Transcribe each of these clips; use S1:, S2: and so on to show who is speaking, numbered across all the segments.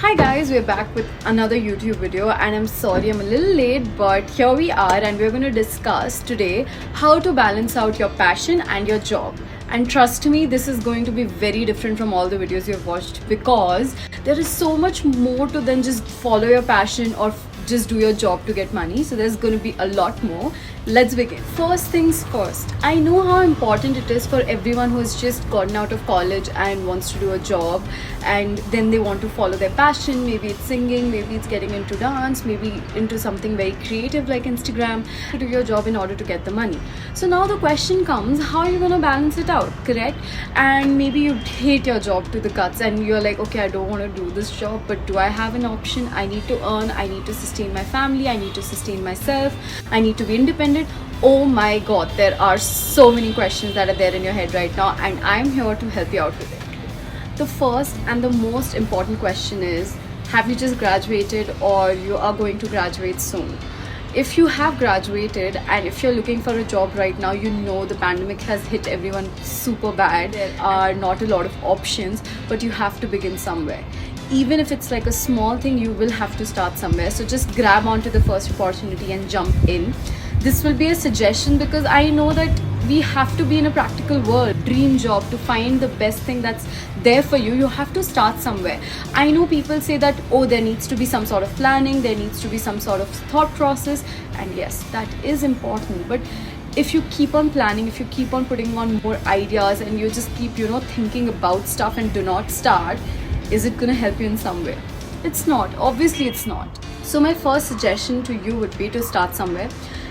S1: Hi guys, we're back with another YouTube video and I'm sorry I'm a little late, but here we are and we're going to discuss today how to balance out your passion and your job. And trust me, this is going to be very different from all the videos you've watched because there is so much more to than just follow your passion or just do your job to get money. So there's going to be a lot more. Let's begin. First things first, I know how important it is for everyone who has just gotten out of college and wants to do a job and then they want to follow their passion. Maybe it's singing, maybe it's getting into dance, maybe into something very creative like Instagram, to do your job in order to get the money. So now the question comes, how are you going to balance it out, correct? And maybe you hate your job to the guts and you're like, okay, I don't want to do this job, but do I have an option? I need to earn, I need to sustain my family, I need to sustain myself, I need to be independent. Oh my god, there are so many questions that are there in your head right now and I'm here to help you out with it. The first and the most important question is, have you just graduated or you are going to graduate soon? If you have graduated and if you're looking for a job right now, you know the pandemic has hit everyone super bad. There are not a lot of options, but you have to begin somewhere. Even if it's like a small thing, you will have to start somewhere. So just grab onto the first opportunity and jump in. This will be a suggestion because I know that we have to be in a practical world. Dream job, to find the best thing that's there for you, you have to start somewhere. I know people say that, oh, there needs to be some sort of planning, there needs to be some sort of thought process, and yes, that is important. But if you keep on planning, if you keep on putting on more ideas and you just keep thinking about stuff and do not start, is it gonna help you in some way? It's not. Obviously it's not. So my first suggestion to you would be to start somewhere.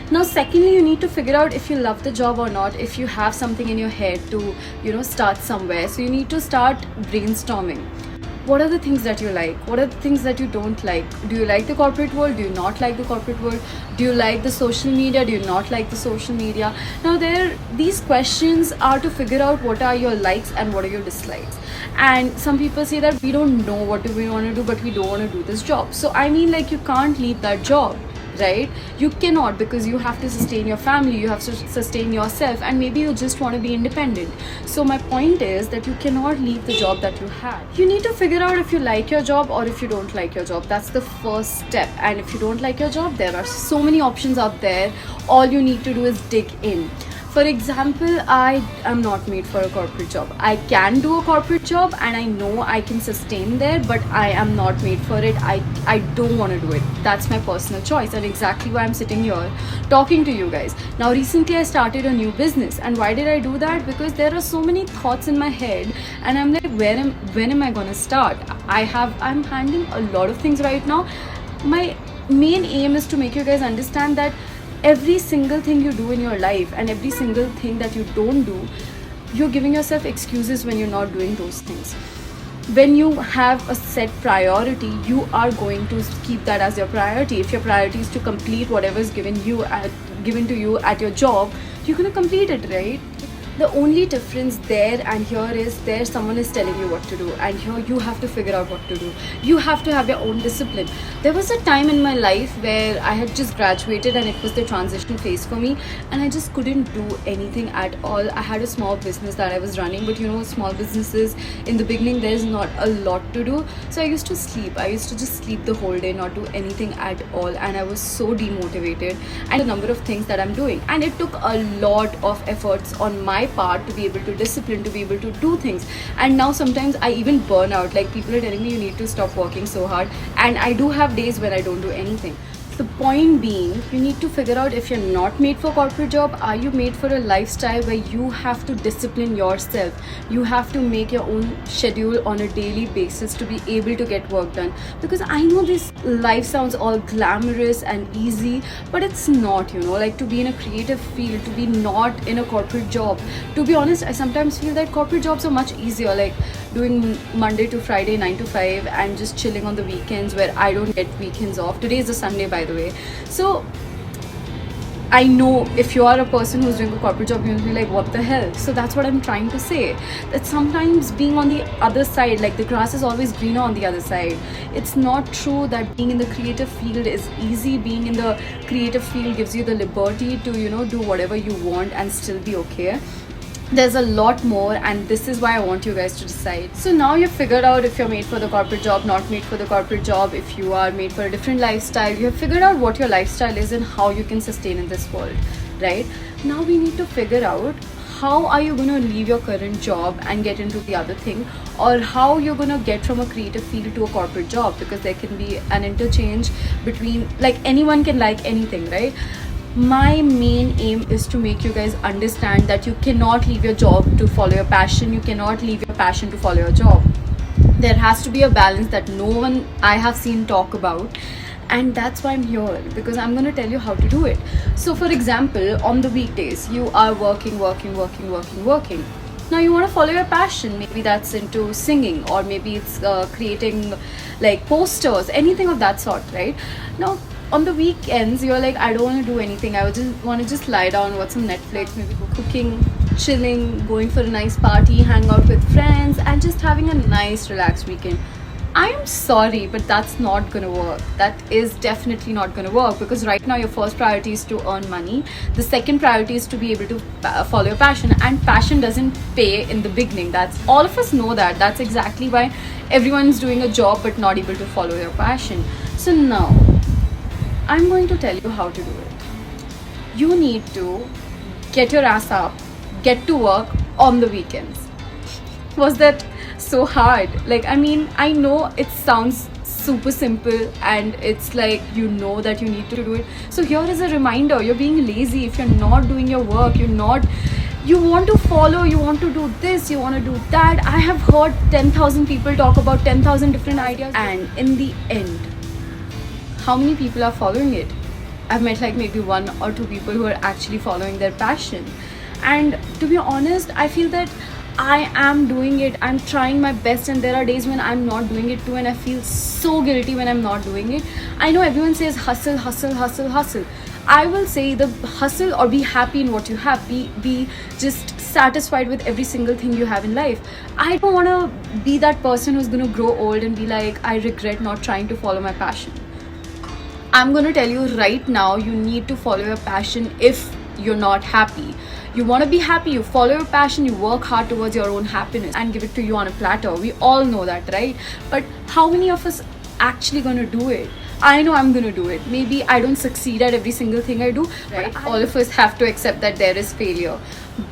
S1: Now secondly, you need to figure out if you love the job or not, if you have something in your head to start somewhere. So you need to start brainstorming. What are the things that you like? What are the things that you don't like? Do you like the corporate world? Do you not like the corporate world? Do you like the social media? Do you not like the social media? Now these questions are to figure out what are your likes and what are your dislikes. And some people say that we don't know what do we want to do, but we don't want to do this job. So I mean, like, you can't leave that job, right? You cannot, because you have to sustain your family, you have to sustain yourself, and maybe you just want to be independent. So my point is that you cannot leave the job that you have. You need to figure out if you like your job or if you don't like your job. That's the first step. And if you don't like your job, there are so many options out there. All you need to do is dig in. For example, I am not made for a corporate job. I can do a corporate job and I know I can sustain there, but I am not made for it. I don't want to do it. That's my personal choice, and exactly why I'm sitting here talking to you guys. Now recently I started a new business, and why did I do that? Because there are so many thoughts in my head and I'm like, when am I gonna start? I'm handling a lot of things right now. My main aim is to make you guys understand that every single thing you do in your life and every single thing that you don't do, you're giving yourself excuses when you're not doing those things. When you have a set priority, you are going to keep that as your priority. If your priority is to complete whatever is given to you at your job, you're going to complete it, right? The only difference there and here is, there someone is telling you what to do, and here you have to figure out what to do. You have to have your own discipline. There was a time in my life where I had just graduated and it was the transition phase for me, and I just couldn't do anything at all. I had a small business that I was running, but small businesses in the beginning, there's not a lot to do. So I used to sleep. I used to just sleep the whole day, not do anything at all, and I was so demotivated. And the number of things that I'm doing, and it took a lot of efforts on my part to be able to discipline, to be able to do things. And now sometimes I even burn out. Like, people are telling me you need to stop working so hard, and I do have days when I don't do anything. The point being, you need to figure out if you're not made for a corporate job, are you made for a lifestyle where you have to discipline yourself? You have to make your own schedule on a daily basis to be able to get work done. Because I know this life sounds all glamorous and easy, but it's not, like, to be in a creative field, to be not in a corporate job. To be honest, I sometimes feel that corporate jobs are much easier, like doing Monday to Friday 9 to 5 and just chilling on the weekends where I don't get weekends off. Today is a Sunday, by the way. So I know if you are a person who's doing a corporate job, you'll be like, what the hell? So that's what I'm trying to say, that sometimes being on the other side, like, the grass is always greener on the other side. It's not true that being in the creative field is easy. Being in the creative field gives you the liberty to do whatever you want and still be okay. There's a lot more, and this is why I want you guys to decide. So now you've figured out if you're made for the corporate job, not made for the corporate job, if you are made for a different lifestyle. You have figured out what your lifestyle is and how you can sustain in this world, right? Now we need to figure out how are you going to leave your current job and get into the other thing, or how you're going to get from a creative field to a corporate job, because there can be an interchange between, like, anyone can like anything, right? My main aim is to make you guys understand that you cannot leave your job to follow your passion. You cannot leave your passion to follow your job. There has to be a balance that no one I have seen talk about, and that's why I'm here, because I'm going to tell you how to do it. So for example, on the weekdays you are working. Now you want to follow your passion. Maybe that's into singing, or maybe it's creating like posters, anything of that sort, right? Now on the weekends you're like, I don't want to do anything, I would just want to just lie down, watch some Netflix, maybe go cooking, chilling, going for a nice party, hang out with friends, and just having a nice relaxed weekend. I am sorry, but that's not gonna work. That is definitely not gonna work, because right now your first priority is to earn money. The second priority is to be able to follow your passion, and passion doesn't pay in the beginning. That's, all of us know that. That's exactly why everyone's doing a job but not able to follow your passion. So now I'm going to tell you how to do it. You need to get your ass up, get to work on the weekends. Was that so hard? Like, I mean, I know it sounds super simple, and it's like, you know that you need to do it. So here is a reminder: you're being lazy if you're not doing your work. You want to follow, you want to do this, you want to do that. I have heard 10,000 people talk about 10,000 different ideas, and in the end, how many people are following it? I've met like maybe 1 or 2 people who are actually following their passion. And to be honest, I feel that I am doing it, I'm trying my best, and there are days when I'm not doing it too, and I feel so guilty when I'm not doing it. I know everyone says hustle. I will say the hustle, or be happy in what you have, be just satisfied with every single thing you have in life. I don't want to be that person who's going to grow old and be like, I regret not trying to follow my passion. I'm going to tell you right now, you need to follow your passion. If you're not happy, you want to be happy, you follow your passion, you work hard towards your own happiness and give it to you on a platter. We all know that, right? But how many of us actually going to do it? I know I'm going to do it. Maybe I don't succeed at every single thing I do, right? But all of us have to accept that there is failure.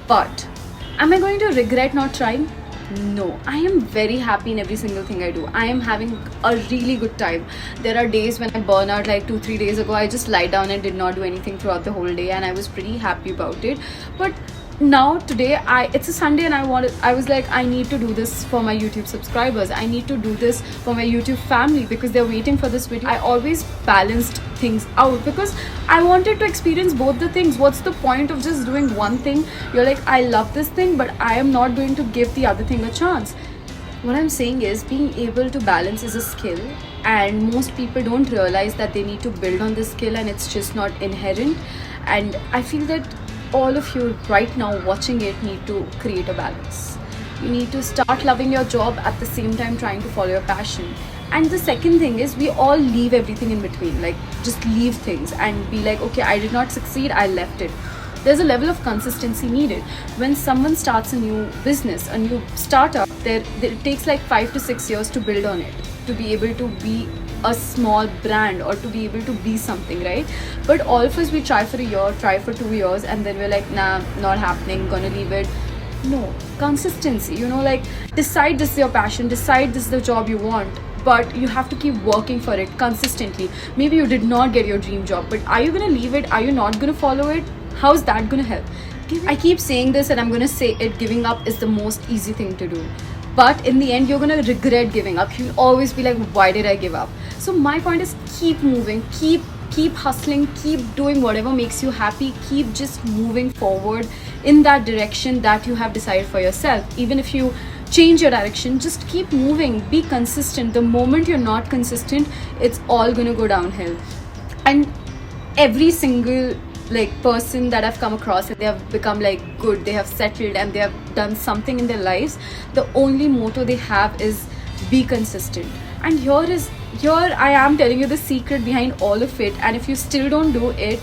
S1: But am I going to regret not trying? No, I am very happy in every single thing I do. I am having a really good time. There are days when I burn out, like 2-3 days ago. I just lie down and did not do anything throughout the whole day, and I was pretty happy about it. But now today, it's a Sunday, and I was like, I need to do this for my YouTube subscribers. I need to do this for my YouTube family, because they're waiting for this video. I always balanced things out because I wanted to experience both the things. What's the point of just doing one thing? You're like, I love this thing, but I am not going to give the other thing a chance. What I'm saying is, being able to balance is a skill, and most people don't realize that they need to build on this skill, and it's just not inherent. And I feel that all of you right now watching it need to create a balance. You need to start loving your job at the same time trying to follow your passion. And the second thing is, we all leave everything in between, like just leave things and be like, okay, I did not succeed, I left it. There's a level of consistency needed. When someone starts a new business, a new startup, it takes like 5 to 6 years to build on it, to be able to be a small brand, or to be able to be something, right? But all of us, we try for a year, try for 2 years, and then we're like, nah, not happening, gonna leave it. No, consistency, like decide this is your passion, decide this is the job you want, but you have to keep working for it consistently. Maybe you did not get your dream job, but are you gonna leave it? Are you not gonna follow it? How's that gonna help? I keep saying this, and I'm gonna say it, giving up is the most easy thing to do. But in the end, you're gonna regret giving up. You'll always be like, why did I give up? So my point is, keep moving, keep hustling, keep doing whatever makes you happy, keep just moving forward in that direction that you have decided for yourself. Even if you change your direction, just keep moving, be consistent. The moment you're not consistent, it's all gonna go downhill. And every single person that I've come across, and they have become good, they have settled, and they have done something in their lives, the only motto they have is be consistent. And here I am telling you the secret behind all of it. And if you still don't do it,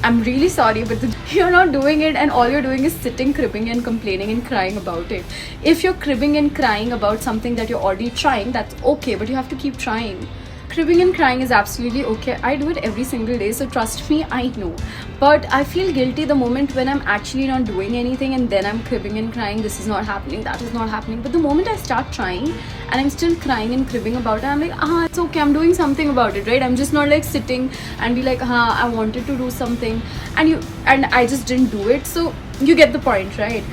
S1: I'm really sorry, but you're not doing it, and all you're doing is sitting, cribbing, and complaining and crying about it. If you're cribbing and crying about something that you're already trying, that's okay, but you have to keep trying. Cribbing and crying is absolutely okay. I do it every single day, so trust me, I know. But I feel guilty the moment when I'm actually not doing anything and then I'm cribbing and crying, this is not happening, that is not happening. But the moment I start trying and I'm still crying and cribbing about it, I'm like, it's okay, I'm doing something about it, right? I'm just not like sitting and be like, I wanted to do something and I just didn't do it. So you get the point, right?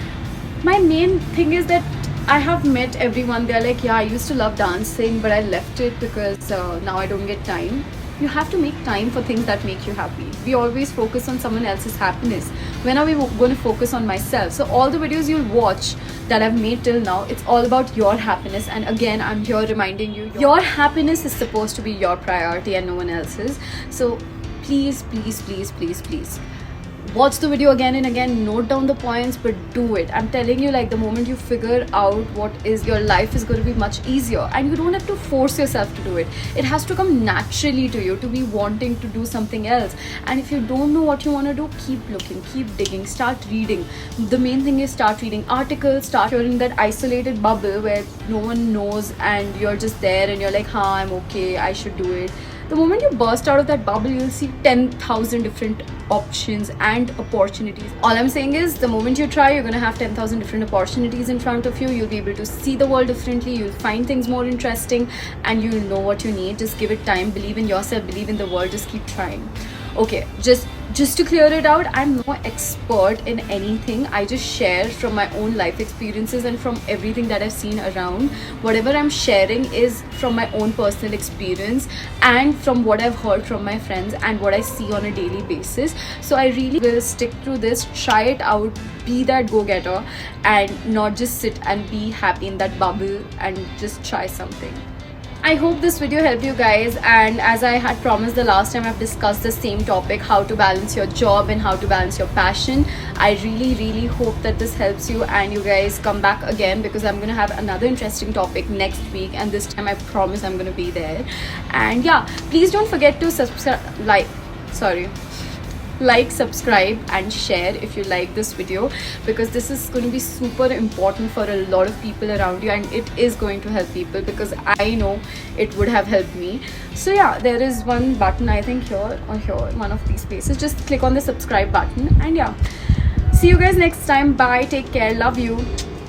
S1: My main thing is that I have met everyone. They're like, yeah, I used to love dancing, but I left it because now I don't get time. You have to make time for things that make you happy. We always focus on someone else's happiness. When are we going to focus on myself? So all the videos you'll watch that I've made till now, it's all about your happiness. And again, I'm here reminding you, your happiness is supposed to be your priority and no one else's. So please, please, please, please, please, watch the video again and again, note down the points, but do it. I'm telling you, like, the moment you figure out what is your life is going to be much easier, and you don't have to force yourself to do it. It has to come naturally to you to be wanting to do something else. And if you don't know what you want to do, keep looking, keep digging, start reading. The main thing is start reading articles, start in that isolated bubble where no one knows and you're just there and you're like, I'm okay, I should do it. The moment you burst out of that bubble, you'll see 10,000 different options and opportunities. All I'm saying is, the moment you try, you're going to have 10,000 different opportunities in front of you. You'll be able to see the world differently. You'll find things more interesting and you'll know what you need. Just give it time. Believe in yourself. Believe in the world. Just keep trying. Okay, just to clear it out, I'm no expert in anything. I just share from my own life experiences and from everything that I've seen around. Whatever I'm sharing is from my own personal experience and from what I've heard from my friends and what I see on a daily basis. So I really will stick to this, try it out, be that go-getter and not just sit and be happy in that bubble and just try something. I hope this video helped you guys, and as I had promised the last time, I've discussed the same topic, how to balance your job and how to balance your passion. I really hope that this helps you and you guys come back again, because I'm going to have another interesting topic next week, and this time I promise I'm going to be there. And yeah, please don't forget to like, subscribe and share if you like this video, because this is going to be super important for a lot of people around you, and it is going to help people, because I know it would have helped me. So yeah, there is one button, I think here or here, one of these places. Just click on the subscribe button, and yeah, see you guys next time. Bye, take care, love you.